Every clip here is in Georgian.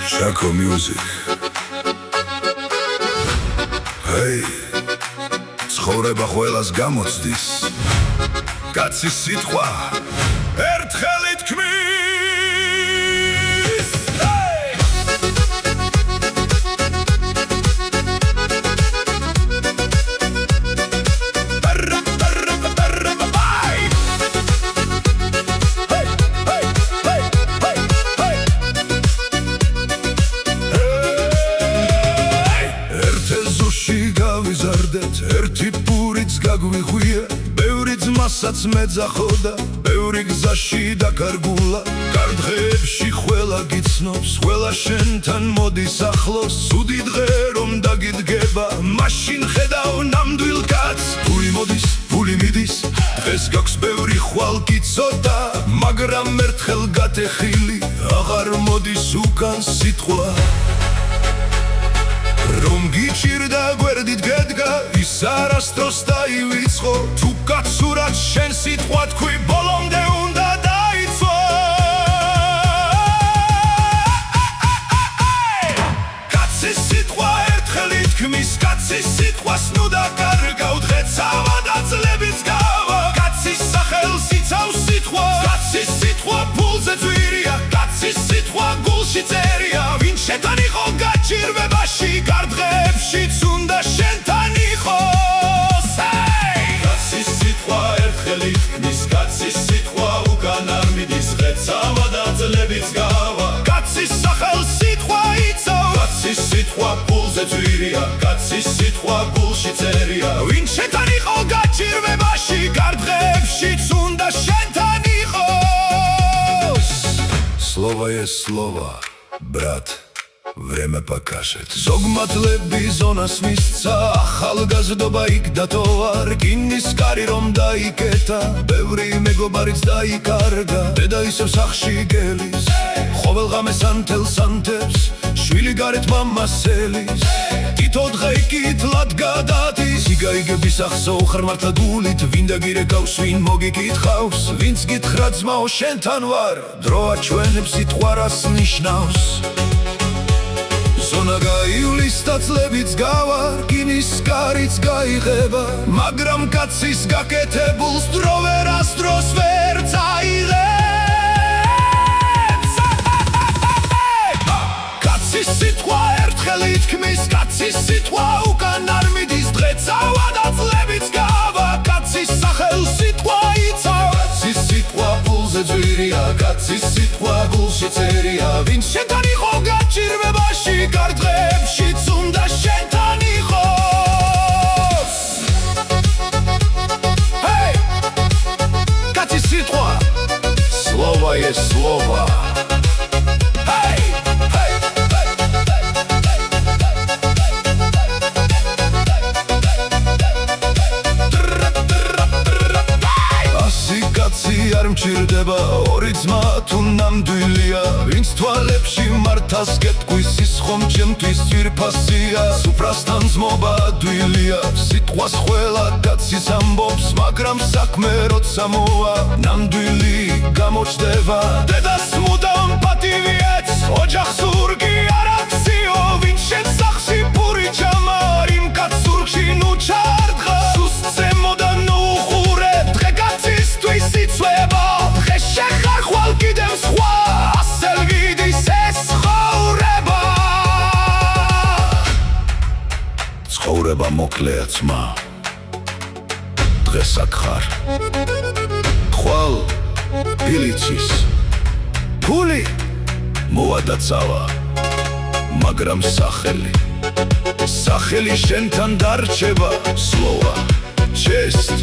Shaco Music. Hey, ცხოვრება ყველას გამოცდის. კაცის სიტყვა ერთხელი თქმის. ერთი პურიც გაგვიხვია, ბევრი ძმასაც მეძახოდა, ბევრი გზაში დაკარგულა. კარდღებში ყველა გიცნობს, ყველა შენთან მოდის ახლოს. სუდი დღე რომ დაგიდგება, მაშინ ხედავ ნამდვილ კაცს. ფული მოდის, ფული მიდის, დღეს გაქვს ბევრი ხვალკი ცოტა, მაგრამ ერთხელ გატეხილი, აღარ მოდის უკან სიტყვა. რომ გიჭირდა გვერდით გედგა, ის არასდროს დაივიწყო. თუ კაცურად შენ სიტყვა თქვი, ბოლომდე უნდა დაიცვა. კაცის სიტყვა ერთხელ ითქმის, კაცის სიტყვას ნუ დაკარგავ, დღეც ავა და წლებიც გავა. კაცის სახელს იცავს სიტყვა, კაცის სიტყვა ფულზე ძვირია, კაცის სიტყვა გულში წერია. ვინ შენთან იყო გაჭირვებაში, გარდღებშიც უნდა შენთან იყოს. კაცის სიტყვა ერთხელ ითქმის, კაცის სიტყვა უკან არ მიდის, დღეც ავა და წლებიც გავა. კაცის სახელს სიტყვა იცავს, კაცის სიტყვა ფულზე ძვირია, კაცის სიტყვა გულში წერია. ვინ შენთან იყო გაჭირვებაში, გარდღებშიც უნდა შენთან იყოს. Слово есть слово, брат. Время покажет. ზოგმათლები ზონას მისცა, ახალგაზრდობა იქ დატოვა, რკინის კარი რომ დაიკეტა, ბევრი მეგობარიც დაიკარგა. დედა ისევ სახლში გელის, ყოველ ღამეს ანთელს ანთებს, შვილი გარეთ მამას ელის. თითო დღე კითლად გადადის, იგაიგების ახსო ხარმართა გულით, ვინ დაგირეკავს, ვინ მოგიკითხავს, ვინც გითხრა ძმაო შენთან ვარ, დროა ჩვენებს სიტყვა რას ნიშნავს. ზონა გაივლის და წლებიც გავა, რკინის კარიც გაიღება, მაგრამ კაცის გაკეთებულს დრო ვერასდროს ვერ წაიღებს. კაცის სიტყვა ერთხელ ითქმის, კაცის სიტყვა უკან არ მიდის, დღეც ავა და წლებიც გავა. კაცის სახელს სიტყვა იცავს, კაცის სიტყვა ფულზე ძვირია, კაცის სიტყვა გულში წერია. ვინ შენთან იყო გაჭირვებაში, გარდღებშიც უნდა შენთან იყოს. Hey! კაცის სიტყვა, слово есть слово. Hey! Hey! ასი კაცი არ მჭირდება, ორი ძმა თუ ნამდვილია, ვინც თვალებში მართას გეტყვის, ის ხომ ჩემთვის ძვირფასია. სუფრასთან ძმობა ადვილია, სიტყვას ყველა კაცის ამბობს, მაგრამ საქმე როცა მოვა, ნამდვილი გამოჩნდება. დედას მუდამ პატივიეთს, ოჯახს ზურგი არ აქციო, ვინ შენ სახლში პური ჩამარ, იმ კაც ზურგში ნუ ჩარდგა. სუსტზე მოდა ნუ უხურებ, დღე კაცისთვის იცვლება, დღე შეხარ ხვალ კიდევ სხვა, ასელ გიდის ეს ცხოვრება. ცხოვრება მოკლეა ძმა, დღეს აქ ხარ, ხვალ ფილიცის ფული მოვადაცავა, მაგრამ სახელი შენთან დარჩება. Слово, честь.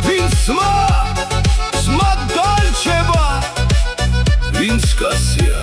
Винц дальчева, винц кассия.